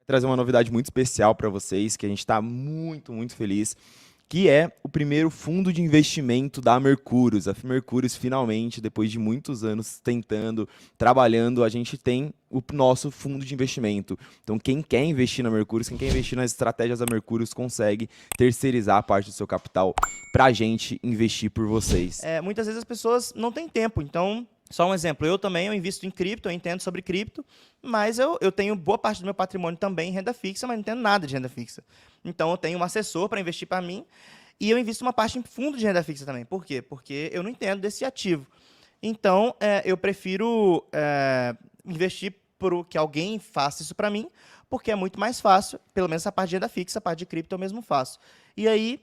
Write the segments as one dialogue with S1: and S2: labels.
S1: trazer uma novidade muito especial para vocês, que a gente está muito, muito feliz, que é o primeiro fundo de investimento da Mercúrios. A Mercúrios, finalmente, depois de muitos anos tentando, trabalhando, a gente tem o nosso fundo de investimento. Então, quem quer investir na Mercúrios, quem quer investir nas estratégias da Mercúrios, consegue terceirizar a parte do seu capital para a gente investir por vocês.
S2: Muitas vezes as pessoas não têm tempo, então... Só um exemplo, eu invisto em cripto, eu entendo sobre cripto, mas eu tenho boa parte do meu patrimônio também em renda fixa, mas não entendo nada de renda fixa. Então, eu tenho um assessor para investir para mim e eu invisto uma parte em fundo de renda fixa também. Por quê? Porque eu não entendo desse ativo. Então, eu prefiro investir por que alguém faça isso para mim, porque é muito mais fácil, pelo menos a parte de renda fixa, a parte de cripto eu mesmo faço. E aí...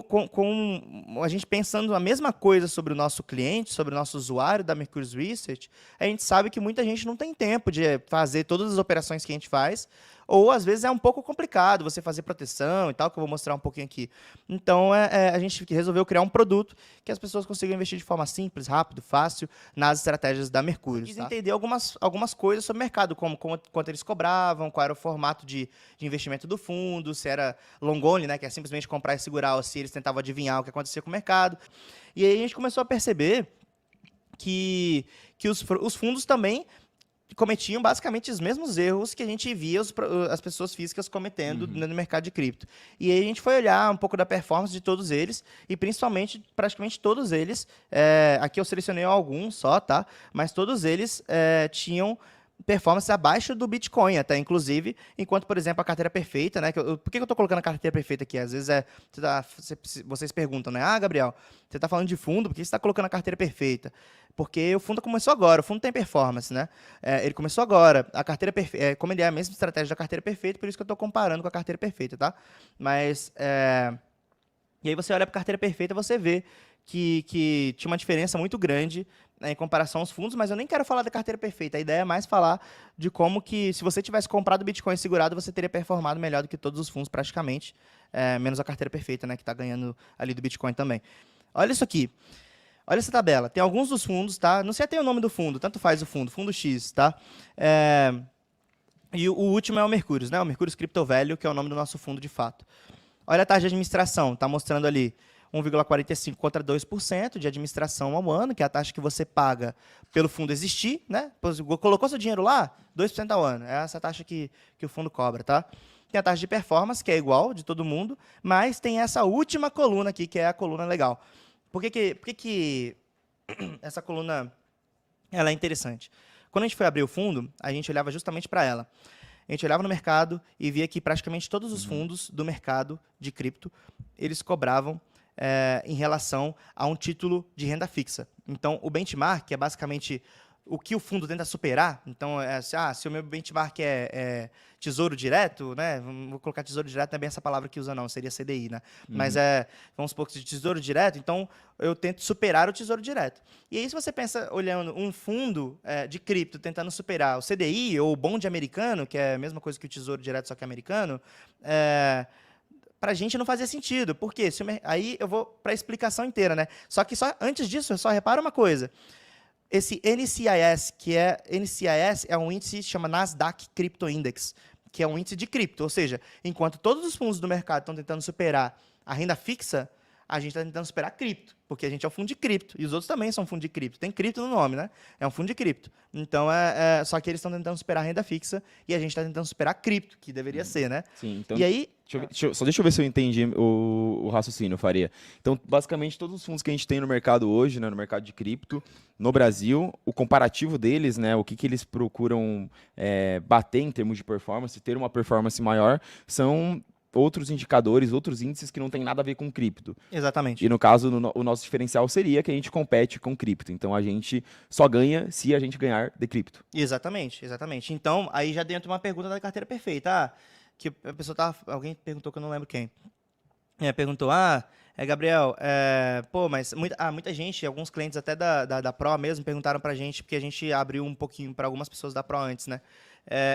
S2: com a gente pensando a mesma coisa sobre o nosso cliente, sobre o nosso usuário da Mercúrio Research, a gente sabe que muita gente não tem tempo de fazer todas as operações que a gente faz, ou às vezes é um pouco complicado você fazer proteção e tal, que eu vou mostrar um pouquinho aqui. Então, a gente resolveu criar um produto que as pessoas consigam investir de forma simples, rápido, fácil, nas estratégias da Mercúrio. Quis entender algumas coisas sobre o mercado, como quanto eles cobravam, qual era o formato de investimento do fundo, se era long only, né, que é simplesmente comprar e segurar, ou se eles tentavam adivinhar o que acontecia com o mercado. E aí a gente começou a perceber que os fundos também cometiam basicamente os mesmos erros que a gente via as pessoas físicas cometendo no mercado de cripto. E aí a gente foi olhar um pouco da performance de todos eles, e principalmente, praticamente todos eles, aqui eu selecionei alguns só, tá? Mas todos eles tinham performance abaixo do Bitcoin, até inclusive, enquanto, por exemplo, a carteira perfeita, né? Por que eu estou colocando a carteira perfeita aqui? Às vezes vocês perguntam, né? Ah, Gabriel, você está falando de fundo, por que você está colocando a carteira perfeita? Porque o fundo começou agora, o fundo tem performance, né? Ele começou agora, a carteira perfeita, como ele é a mesma estratégia da carteira perfeita, por isso que eu estou comparando com a carteira perfeita, tá? Mas, e aí você olha para a carteira perfeita, você vê que tinha uma diferença muito grande, né, em comparação aos fundos, mas eu nem quero falar da carteira perfeita. A ideia é mais falar de como que, se você tivesse comprado Bitcoin segurado, você teria performado melhor do que todos os fundos, praticamente, menos a carteira perfeita, né, que está ganhando ali do Bitcoin também. Olha isso aqui. Olha essa tabela. Tem alguns dos fundos, tá? Não sei até o nome do fundo, tanto faz o fundo, fundo X, tá? E o último é o Mercúrios, né? O Mercúrios Crypto Value, que é o nome do nosso fundo de fato. Olha a taxa de administração, está mostrando ali 1,45% contra 2% de administração ao ano, que é a taxa que você paga pelo fundo existir, né? Colocou seu dinheiro lá, 2% ao ano. É essa taxa que o fundo cobra, tá? Tem a taxa de performance, que é igual de todo mundo, mas tem essa última coluna aqui, que é a coluna legal. Por que essa coluna ela é interessante? Quando a gente foi abrir o fundo, a gente olhava justamente para ela. A gente olhava no mercado e via que praticamente todos os fundos do mercado de cripto, eles cobravam em relação a um título de renda fixa. Então, o benchmark é basicamente o que o fundo tenta superar. Então, se o meu benchmark é tesouro direto, né? Vou colocar tesouro direto, não é bem essa palavra que usa, não, seria CDI, né? Mas vamos supor que de tesouro direto, então eu tento superar o tesouro direto. E aí, se você pensa olhando um fundo de cripto tentando superar o CDI ou o bonde americano, que é a mesma coisa que o tesouro direto, só que americano, para a gente não fazia sentido. Por quê? Aí eu vou para a explicação inteira, né? Só que antes disso, só repara uma coisa. Esse NCIS é um índice que se chama Nasdaq Crypto Index, que é um índice de cripto. Ou seja, enquanto todos os fundos do mercado estão tentando superar a renda fixa, a gente está tentando superar cripto, porque a gente é um fundo de cripto, e os outros também são fundo de cripto. Tem cripto no nome, né? É um fundo de cripto. Então, só que eles estão tentando superar a renda fixa, e a gente está tentando superar cripto, que deveria ser, né?
S1: Sim, então...
S2: E aí...
S1: Deixa eu ver se eu entendi o raciocínio, Faria. Então, basicamente, todos os fundos que a gente tem no mercado hoje, né, no mercado de cripto, no Brasil, o comparativo deles, né, o que eles procuram bater em termos de performance, ter uma performance maior, são outros indicadores, outros índices que não tem nada a ver com cripto.
S2: Exatamente.
S1: E no caso, o nosso diferencial seria que a gente compete com cripto. Então, a gente só ganha se a gente ganhar de cripto.
S2: Exatamente, exatamente. Então, aí já dentro uma pergunta da carteira perfeita. Que a pessoa alguém perguntou que eu não lembro quem. Perguntou, Gabriel, mas muita gente, alguns clientes até da Pro mesmo, perguntaram pra gente, porque a gente abriu um pouquinho para algumas pessoas da Pro antes, né?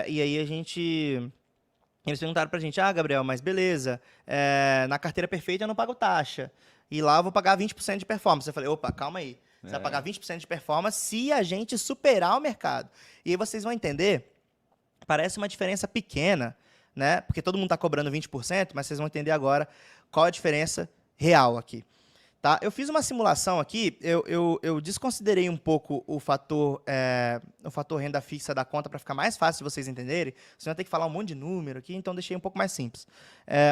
S2: E aí eles perguntaram pra gente, Gabriel, mas beleza, na carteira perfeita eu não pago taxa, e lá eu vou pagar 20% de performance. Eu falei, opa, calma aí, você vai pagar 20% de performance se a gente superar o mercado. E aí vocês vão entender, parece uma diferença pequena, né? Porque todo mundo está cobrando 20%, mas vocês vão entender agora qual a diferença real aqui. Tá? Eu fiz uma simulação aqui, eu desconsiderei um pouco o fator renda fixa da conta para ficar mais fácil de vocês entenderem. Vocês vão ter que falar um monte de número aqui, então deixei um pouco mais simples.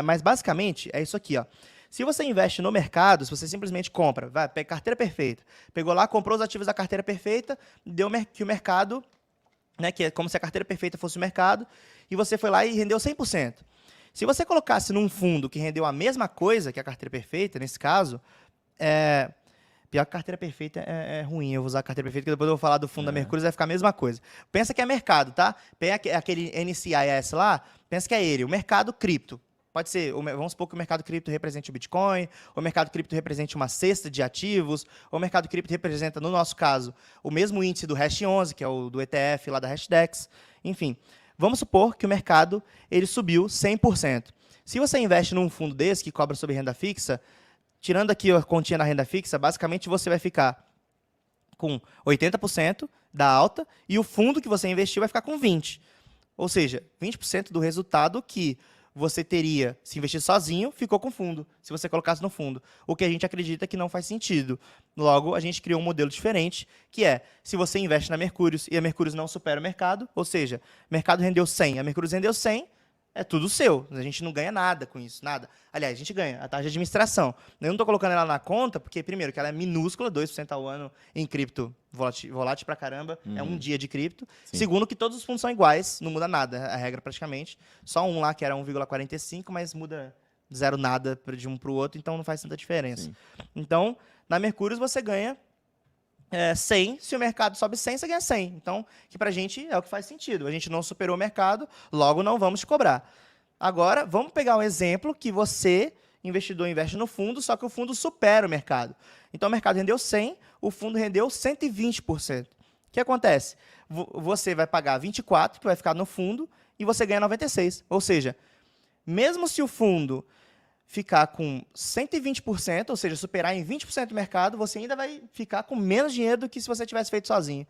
S2: Mas basicamente é isso aqui, ó. Se você investe no mercado, se você simplesmente compra, vai, pega carteira perfeita, pegou lá, comprou os ativos da carteira perfeita, deu que o mercado, né, que é como se a carteira perfeita fosse o mercado, e você foi lá e rendeu 100%. Se você colocasse num fundo que rendeu a mesma coisa que a carteira perfeita, nesse caso, pior que a carteira perfeita é ruim, eu vou usar a carteira perfeita, que depois eu vou falar do fundo da Mercúrio, vai ficar a mesma coisa. Pensa que é mercado, tá? Pega aquele NCIS lá, pensa que é ele, o mercado cripto. Pode ser, vamos supor que o mercado cripto represente o Bitcoin, o mercado cripto represente uma cesta de ativos, ou o mercado cripto representa, no nosso caso, o mesmo índice do Hash 11, que é o do ETF lá da Hashdex. Enfim, vamos supor que o mercado ele subiu 100%. Se você investe num fundo desse, que cobra sobre renda fixa, tirando aqui a continha na renda fixa, basicamente você vai ficar com 80% da alta e o fundo que você investiu vai ficar com 20%. Ou seja, 20% do resultado que você teria se investir sozinho, ficou com fundo, se você colocasse no fundo. O que a gente acredita que não faz sentido. Logo, a gente criou um modelo diferente, que é, se você investe na Mercúrios e a Mercúrios não supera o mercado, ou seja, o mercado rendeu 100, a Mercúrios rendeu 100, é tudo seu. A gente não ganha nada com isso, nada. Aliás, a gente ganha a taxa de administração. Eu não estou colocando ela na conta, porque, primeiro, que ela é minúscula, 2% ao ano em cripto, volátil pra caramba, é um dia de cripto.
S1: Sim.
S2: Segundo, que todos os fundos são iguais, não muda nada a regra praticamente. Só um lá que era 1,45, mas muda zero nada de um para o outro, então não faz tanta diferença.
S1: Sim.
S2: Então, na Mercúrios você ganha 100, se o mercado sobe 100, você ganha 100. Então, que pra gente é o que faz sentido. A gente não superou o mercado, logo não vamos te cobrar. Agora, vamos pegar um exemplo que você, investidor, investe no fundo, só que o fundo supera o mercado. Então, o mercado rendeu 100, o fundo rendeu 120%. O que acontece? Você vai pagar 24, que vai ficar no fundo, e você ganha 96. Ou seja, mesmo se o fundo ficar com 120%, ou seja, superar em 20% do mercado, você ainda vai ficar com menos dinheiro do que se você tivesse feito sozinho.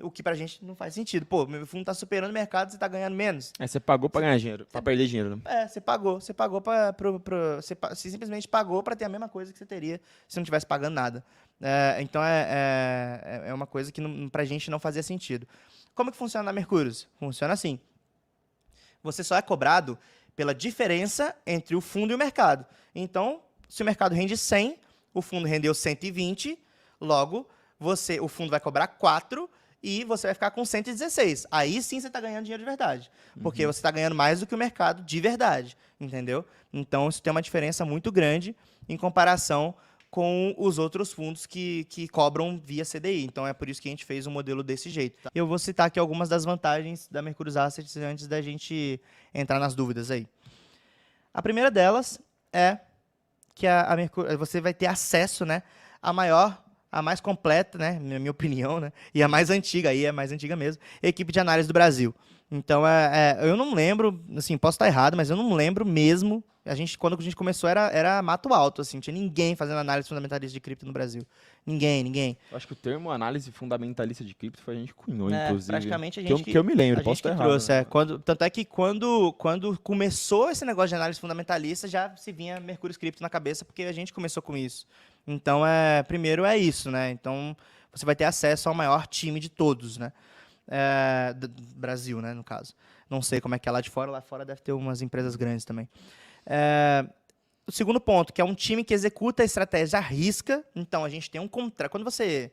S2: O que pra gente não faz sentido. Pô, meu fundo tá superando o mercado, você tá ganhando menos.
S1: Você pagou pra ganhar dinheiro, pra perder dinheiro, né?
S2: Você pagou você simplesmente pagou para ter a mesma coisa que você teria se não tivesse pagando nada. Então é uma coisa que pra gente não fazia sentido. Como que funciona na Mercúrios? Funciona assim. Você só é cobrado pela diferença entre o fundo e o mercado. Então, se o mercado rende 100, o fundo rendeu 120, logo o fundo vai cobrar 4 e você vai ficar com 116. Aí sim você está ganhando dinheiro de verdade, porque você está ganhando mais do que o mercado de verdade, entendeu? Então, isso tem uma diferença muito grande em comparação com os outros fundos que cobram via CDI. Então, é por isso que a gente fez um modelo desse jeito. Tá? Eu vou citar aqui algumas das vantagens da Mercúrios Assets antes da gente entrar nas dúvidas aí. A primeira delas é que a Mercúrios, você vai ter acesso, né, a mais completa, né, na minha opinião, né, e a mais antiga, aí é a mais antiga mesmo, equipe de análise do Brasil. Então, eu não lembro, assim, posso estar errado, mas eu não lembro mesmo. Quando a gente começou, era mato alto, assim, não tinha ninguém fazendo análise fundamentalista de cripto no Brasil. Ninguém.
S1: Eu acho que o termo análise fundamentalista de cripto foi a gente que cunhou, inclusive.
S2: Praticamente a gente
S1: que eu me lembro, posso estar errado.
S2: Trouxe, tanto é que quando começou esse negócio de análise fundamentalista, já se vinha Mercúrios Cripto na cabeça, porque a gente começou com isso. Então, primeiro é isso, né? Então, você vai ter acesso ao maior time de todos, né? Do Brasil, né, no caso. Não sei como é que é lá de fora. Lá fora deve ter umas empresas grandes também. O segundo ponto, que é um time que executa a estratégia à risca. Então, a gente tem um contrato. Quando você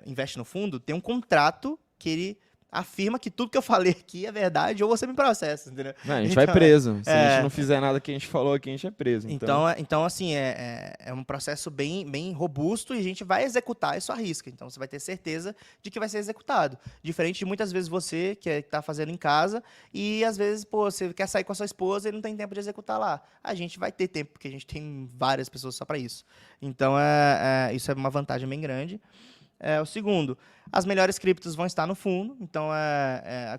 S2: investe no fundo, tem um contrato que ele afirma que tudo que eu falei aqui é verdade ou você me processa, entendeu?
S1: Não, a gente vai preso. Se a gente não fizer nada que a gente falou aqui, a gente é preso.
S2: Então assim, é um processo bem robusto e a gente vai executar isso à risca. Então, você vai ter certeza de que vai ser executado. Diferente de muitas vezes você, que está fazendo em casa, e às vezes, você quer sair com a sua esposa e não tem tempo de executar lá. A gente vai ter tempo, porque a gente tem várias pessoas só para isso. Então, isso é uma vantagem bem grande. O segundo, as melhores criptos vão estar no fundo. Então,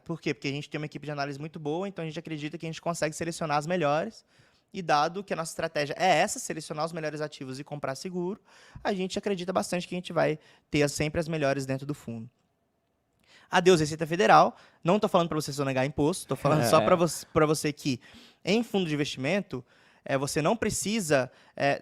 S2: por quê? Porque a gente tem uma equipe de análise muito boa, então a gente acredita que a gente consegue selecionar as melhores. E dado que a nossa estratégia é essa, selecionar os melhores ativos e comprar seguro, a gente acredita bastante que a gente vai ter sempre as melhores dentro do fundo. Adeus Receita Federal. Não estou falando para você sonegar imposto, estou falando só para você que, em fundo de investimento, você não precisa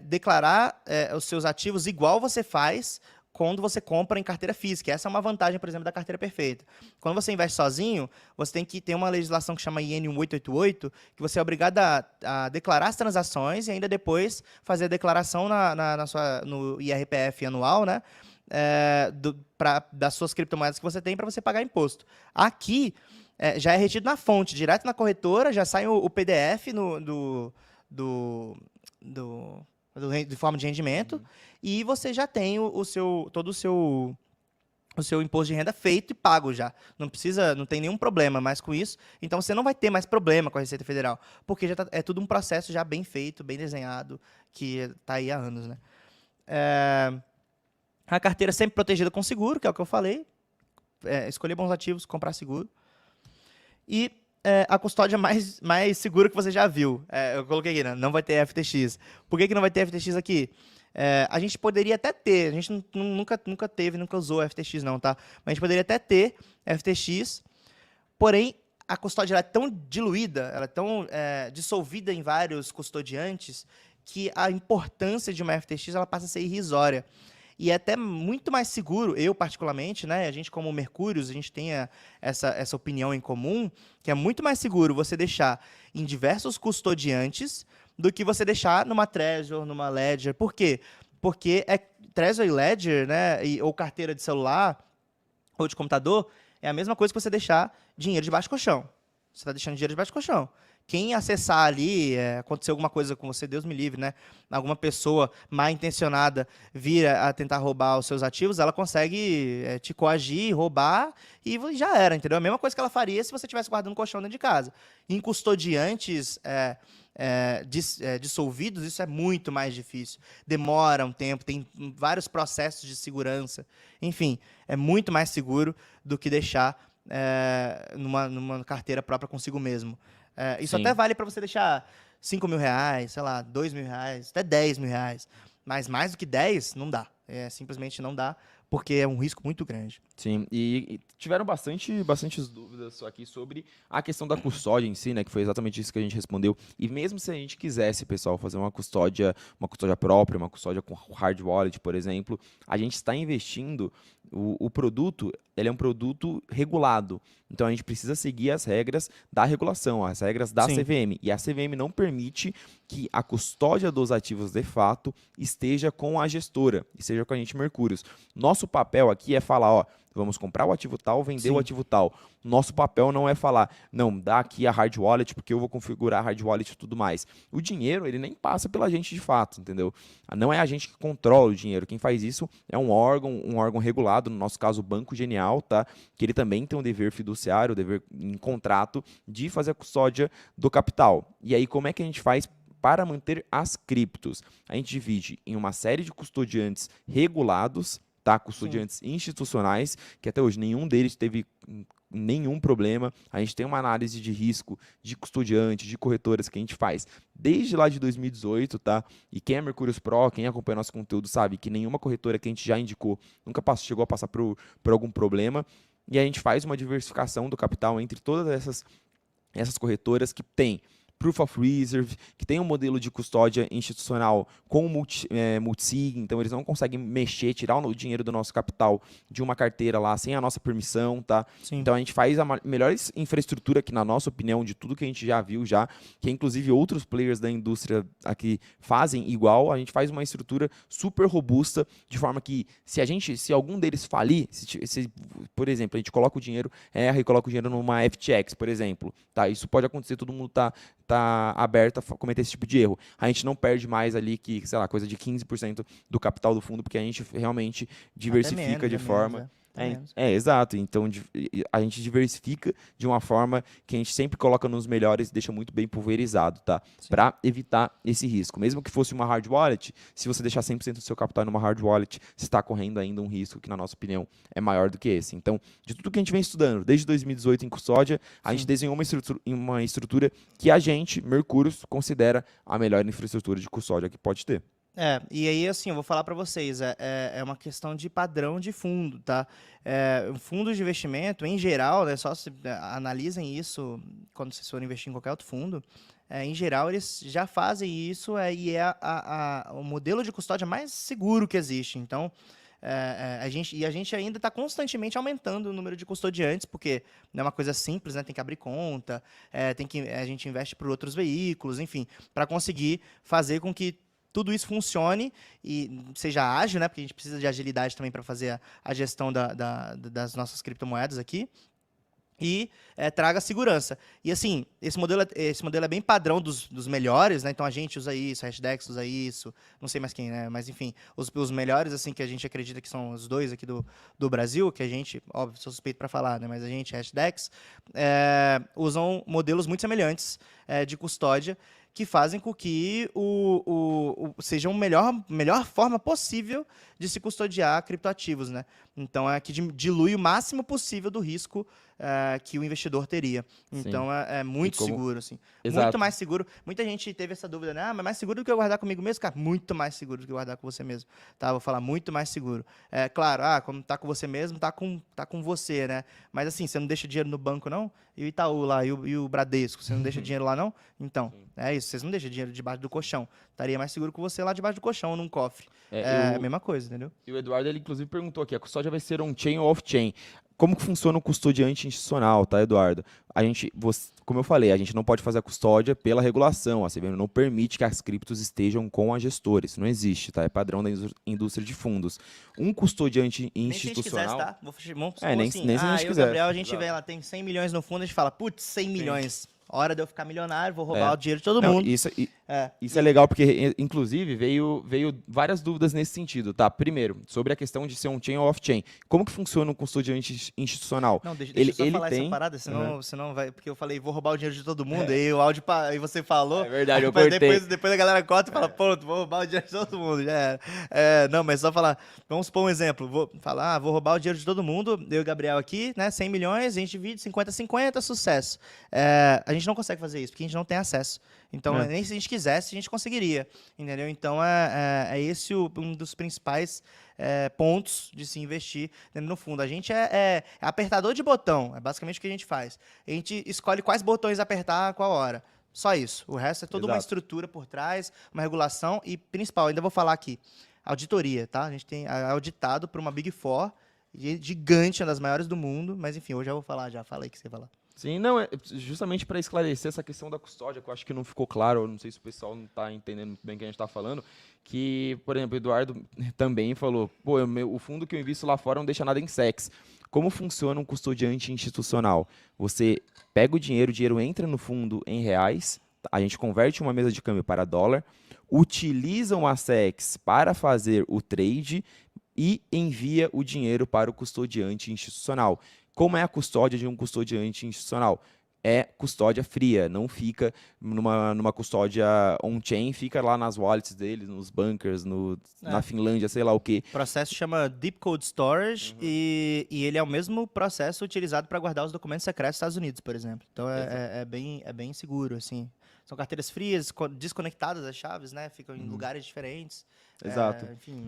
S2: declarar os seus ativos igual você faz quando você compra em carteira física. Essa é uma vantagem, por exemplo, da carteira perfeita. Quando você investe sozinho, você tem que ter uma legislação que chama IN 1888, que você é obrigado a declarar as transações e ainda depois fazer a declaração no IRPF anual, né? Das suas criptomoedas que você tem para você pagar imposto. Aqui, já é retido na fonte, direto na corretora, já sai o PDF de forma de rendimento, e você já tem todo o seu imposto de renda feito e pago já. Não tem nenhum problema mais com isso. Então, você não vai ter mais problema com a Receita Federal, porque já é tudo um processo já bem feito, bem desenhado, que está aí há anos, né? A carteira sempre protegida com seguro, que é o que eu falei. Escolher bons ativos, comprar seguro. E a custódia mais segura que você já viu. Eu coloquei aqui, né? Não vai ter FTX. Por que não vai ter FTX aqui? A gente poderia até ter, a gente nunca teve, nunca usou FTX não, tá? Mas a gente poderia até ter FTX, porém, a custódia ela é tão diluída, ela é tão dissolvida em vários custodiantes, que a importância de uma FTX ela passa a ser irrisória. E é até muito mais seguro, eu particularmente, né? A gente como Mercúrios, a gente tem essa opinião em comum, que é muito mais seguro você deixar em diversos custodiantes do que você deixar numa Trezor, numa Ledger. Por quê? Porque Trezor e Ledger, né? Ou carteira de celular ou de computador, é a mesma coisa que você deixar dinheiro debaixo do colchão. Você está deixando dinheiro debaixo do colchão. Quem acessar ali, acontecer alguma coisa com você, Deus me livre, né? Alguma pessoa mal intencionada vir a tentar roubar os seus ativos, ela consegue te coagir, roubar e já era, entendeu? A mesma coisa que ela faria se você estivesse guardando um colchão dentro de casa. Em custodiantes dissolvidos, isso é muito mais difícil. Demora um tempo, tem vários processos de segurança. Enfim, é muito mais seguro do que deixar numa carteira própria consigo mesmo. Isso até vale para você deixar 5 mil reais, sei lá, 2 mil reais, até 10 mil reais. Mas mais do que 10, não dá. Simplesmente não dá, porque é um risco muito grande.
S1: Sim, e tiveram bastantes dúvidas aqui sobre a questão da custódia em si, né? Que foi exatamente isso que a gente respondeu. E mesmo se a gente quisesse, pessoal, fazer uma custódia própria, uma custódia com hard wallet, por exemplo, a gente está investindo, o produto, ele é um produto regulado. Então a gente precisa seguir as regras da regulação, as regras da CVM. E a CVM não permite que a custódia dos ativos de fato esteja com a gestora, esteja com a gente Mercúrios. Nosso papel aqui é falar, ó, vamos comprar o ativo tal, vender o ativo tal. Nosso papel não é falar, não, dá aqui a hard wallet porque eu vou configurar a hard wallet e tudo mais. O dinheiro, ele nem passa pela gente de fato, entendeu? Não é a gente que controla o dinheiro. Quem faz isso é um órgão regulado, no nosso caso o Banco Genial, tá? Que ele também tem um dever fiduciário, um dever em contrato de fazer a custódia do capital. E aí, como é que a gente faz para manter as criptos? A gente divide em uma série de custodiantes regulados, tá? Custodiantes institucionais, que até hoje nenhum deles teve nenhum problema. A gente tem uma análise de risco de custodiante, de corretoras que a gente faz desde lá de 2018, tá? E quem é Mercúrios Pro, quem acompanha nosso conteúdo sabe que nenhuma corretora que a gente já indicou nunca chegou a passar por algum problema. E a gente faz uma diversificação do capital entre todas essas corretoras que tem Proof of Reserve, que tem um modelo de custódia institucional com multisig, então eles não conseguem mexer, tirar o dinheiro do nosso capital de uma carteira lá sem a nossa permissão, tá?
S2: Sim.
S1: Então a gente faz a melhor infraestrutura que, na nossa opinião, de tudo que a gente já viu que inclusive outros players da indústria aqui fazem igual, a gente faz uma estrutura super robusta, de forma que se algum deles falir, se por exemplo, a gente coloca o dinheiro, erra e coloca o dinheiro numa FTX, por exemplo, tá? Isso pode acontecer, todo mundo tá aberto a cometer esse tipo de erro. A gente não perde mais ali que, sei lá, coisa de 15% do capital do fundo, porque a gente realmente diversifica de forma... exato. Então, a gente diversifica de uma forma que a gente sempre coloca nos melhores e deixa muito bem pulverizado, tá? Para evitar esse risco. Mesmo que fosse uma hard wallet, se você deixar 100% do seu capital numa hard wallet, você está correndo ainda um risco que, na nossa opinião, é maior do que esse. Então, de tudo que a gente vem estudando, desde 2018 em custódia, a gente desenhou uma estrutura que a gente, Mercúrios, considera a melhor infraestrutura de custódia que pode ter.
S2: E aí, assim, eu vou falar para vocês, é uma questão de padrão de fundo, tá? Fundos de investimento, em geral, né, analisem isso quando vocês forem investir em qualquer outro fundo, em geral, eles já fazem isso e é o modelo de custódia mais seguro que existe. Então, a gente ainda está constantemente aumentando o número de custodiantes, porque não é uma coisa simples, né? Tem que abrir conta, a gente investe por outros veículos, enfim, para conseguir fazer com que tudo isso funcione e seja ágil, né? Porque a gente precisa de agilidade também para fazer a gestão das nossas criptomoedas aqui. E traga segurança. E assim, esse modelo é bem padrão dos melhores, né? Então a gente usa isso, a Hashdex usa isso, não sei mais quem, né? Mas enfim, os melhores, assim, que a gente acredita que são os dois aqui do Brasil, que a gente, óbvio, sou suspeito para falar, né? Mas a gente, Hashdex, usam modelos muito semelhantes de custódia, que fazem com que seja a melhor forma possível de se custodiar criptoativos, né? Então, é que dilui o máximo possível do risco que o investidor teria. Então, é muito seguro, assim.
S1: Exato.
S2: Muito mais seguro. Muita gente teve essa dúvida, né? Mas mais seguro do que eu guardar comigo mesmo? Cara, muito mais seguro do que guardar com você mesmo. Tá? Vou falar muito mais seguro. Claro, quando tá com você mesmo, tá com você, né? Mas assim, você não deixa dinheiro no banco, não? E o Itaú lá, e o Bradesco, você não deixa dinheiro lá, não? Então, é isso. Vocês não deixam dinheiro debaixo do colchão. Estaria mais seguro que você lá debaixo do colchão, num cofre. É a mesma coisa, entendeu?
S1: E o Eduardo, ele inclusive perguntou aqui, a custódia vai ser on-chain ou off-chain? Como que funciona o custodiante institucional, tá, Eduardo? Como eu falei, a gente não pode fazer a custódia pela regulação. A CVM não permite que as criptos estejam com a gestora. Isso não existe, tá? É padrão da indústria de fundos. Um custodiante institucional...
S2: Nem se a gente quisesse, tá?
S1: Nem se a gente quiser.
S2: Gabriel, a gente vem lá, tem 100 milhões no fundo, a gente fala, putz, 100 milhões. Hora de eu ficar milionário, vou roubar o dinheiro de todo mundo.
S1: Isso é legal, porque, inclusive, veio várias dúvidas nesse sentido, tá? Primeiro, sobre a questão de ser on-chain ou off-chain. Como que funciona o custodiante institucional?
S2: Não, deixa eu só falar essa parada, senão vai... Porque eu falei, vou roubar o dinheiro de todo mundo, e o áudio... E você falou...
S1: É verdade, eu cortei.
S2: Depois a galera corta e fala, pronto, vou roubar o dinheiro de todo mundo. Já não, mas só falar... Vamos supor um exemplo. Vou roubar o dinheiro de todo mundo, eu e o Gabriel aqui, né? 100 milhões, a gente divide 50-50, sucesso. A gente não consegue fazer isso, porque a gente não tem acesso. Então, nem se a gente quisesse, a gente conseguiria, entendeu? Então, esse um dos principais pontos de se investir no fundo. A gente é apertador de botão, é basicamente o que a gente faz. A gente escolhe quais botões apertar a qual hora. Só isso. O resto é toda uma estrutura por trás, uma regulação e, principal, ainda vou falar aqui, auditoria, tá? A gente tem auditado por uma Big Four, gigante, uma das maiores do mundo, mas enfim, hoje eu vou falar já. Fala aí o que você ia falar.
S1: Sim, não, justamente para esclarecer essa questão da custódia, que eu acho que não ficou claro, eu não sei se o pessoal não está entendendo muito bem o que a gente está falando, que, por exemplo, o Eduardo também falou, o fundo que eu invisto lá fora não deixa nada em SEX. Como funciona um custodiante institucional? Você pega o dinheiro entra no fundo em reais, a gente converte uma mesa de câmbio para dólar, utiliza uma SEX para fazer o trade e envia o dinheiro para o custodiante institucional. Como é a custódia de um custodiante institucional? É custódia fria, não fica numa custódia on-chain, fica lá nas wallets deles, nos bunkers, na Finlândia, sei lá o quê.
S2: O processo chama Deep Code Storage e ele é o mesmo processo utilizado para guardar os documentos secretos dos Estados Unidos, por exemplo. Então é bem seguro, assim. São carteiras frias, desconectadas das chaves, né? Ficam em lugares diferentes.
S1: Exato.
S2: Enfim,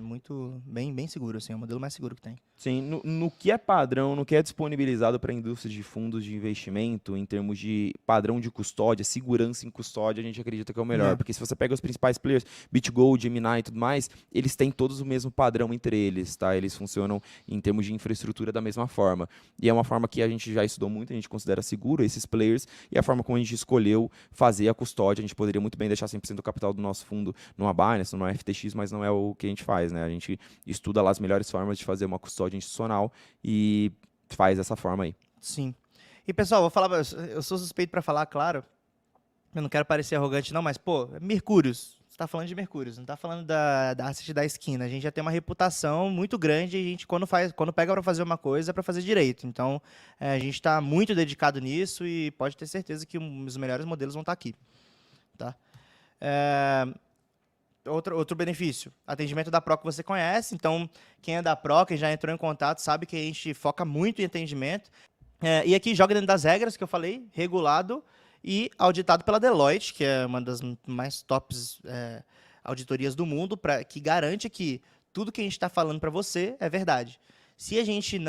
S2: bem seguro, assim. É o modelo mais seguro que tem.
S1: Sim, no que é padrão, no que é disponibilizado para a indústria de fundos de investimento, em termos de padrão de custódia, segurança em custódia, a gente acredita que é o melhor. Porque se você pega os principais players, BitGold, Gemini e tudo mais, eles têm todos o mesmo padrão entre eles, tá? Eles funcionam em termos de infraestrutura da mesma forma. E é uma forma que a gente já estudou muito, a gente considera seguro esses players, e a forma como a gente escolheu fazer a custódia, a gente poderia muito bem deixar 100% do capital do nosso fundo numa Binance, numa FTX, mas não é o que a gente faz, né? A gente estuda lá as melhores formas de fazer uma custódia institucional e faz dessa forma aí.
S2: Sim. E, pessoal, vou falar, eu sou suspeito para falar, claro, eu não quero parecer arrogante não, mas, Mercúrios, você está falando de Mercúrios, não está falando da asset da esquina, a gente já tem uma reputação muito grande, a gente quando pega para fazer uma coisa, é para fazer direito, então a gente está muito dedicado nisso e pode ter certeza que os melhores modelos vão estar aqui, tá? Outro benefício, atendimento da Pro que você conhece, então quem é da Pro, quem já entrou em contato, sabe que a gente foca muito em atendimento. E aqui joga dentro das regras que eu falei, regulado e auditado pela Deloitte, que é uma das mais tops auditorias do mundo que garante que tudo que a gente está falando para você é verdade. Se a gente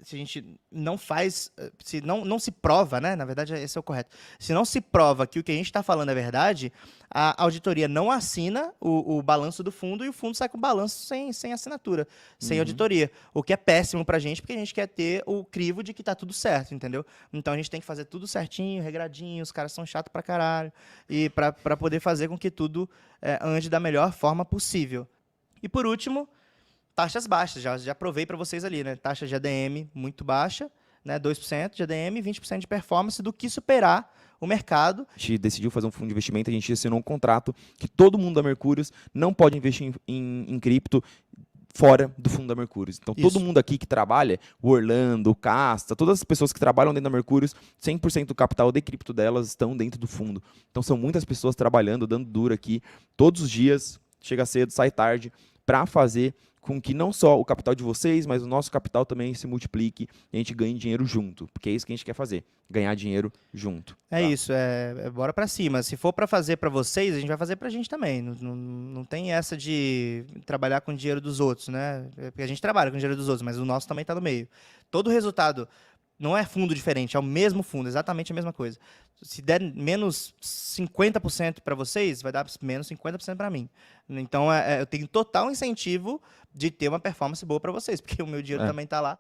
S2: se a gente não faz, se não se prova, né? Na verdade, esse é o correto. Se não se prova que o que a gente está falando é verdade, a auditoria não assina o balanço do fundo e o fundo sai com o balanço sem assinatura, sem auditoria. O que é péssimo para a gente, porque a gente quer ter o crivo de que está tudo certo, entendeu? Então a gente tem que fazer tudo certinho, regradinho, os caras são chatos pra caralho, e para poder fazer com que tudo ande da melhor forma possível. E por último, taxas baixas, já provei para vocês ali, né? Taxa de ADM muito baixa, né? 2% de ADM, 20% de performance, do que superar o mercado.
S1: A gente decidiu fazer um fundo de investimento, a gente assinou um contrato que todo mundo da Mercúrios não pode investir em cripto fora do fundo da Mercúrios. Então, todo mundo aqui que trabalha, o Orlando, o Casta, todas as pessoas que trabalham dentro da Mercúrios, 100% do capital de cripto delas estão dentro do fundo. Então, são muitas pessoas trabalhando, dando duro aqui, todos os dias, chega cedo, sai tarde, para fazer com que não só o capital de vocês, mas o nosso capital também se multiplique e a gente ganhe dinheiro junto, porque é isso que a gente quer fazer, ganhar dinheiro junto.
S2: É isso, bora pra cima. Se for pra fazer pra vocês, a gente vai fazer pra gente também. Não tem essa de trabalhar com o dinheiro dos outros, né? Porque a gente trabalha com o dinheiro dos outros, mas o nosso também tá no meio. Todo resultado não é fundo diferente, é o mesmo fundo, exatamente a mesma coisa. Se der menos 50% para vocês, vai dar menos 50% para mim. Então, eu tenho total incentivo de ter uma performance boa para vocês, porque o meu dinheiro também está lá.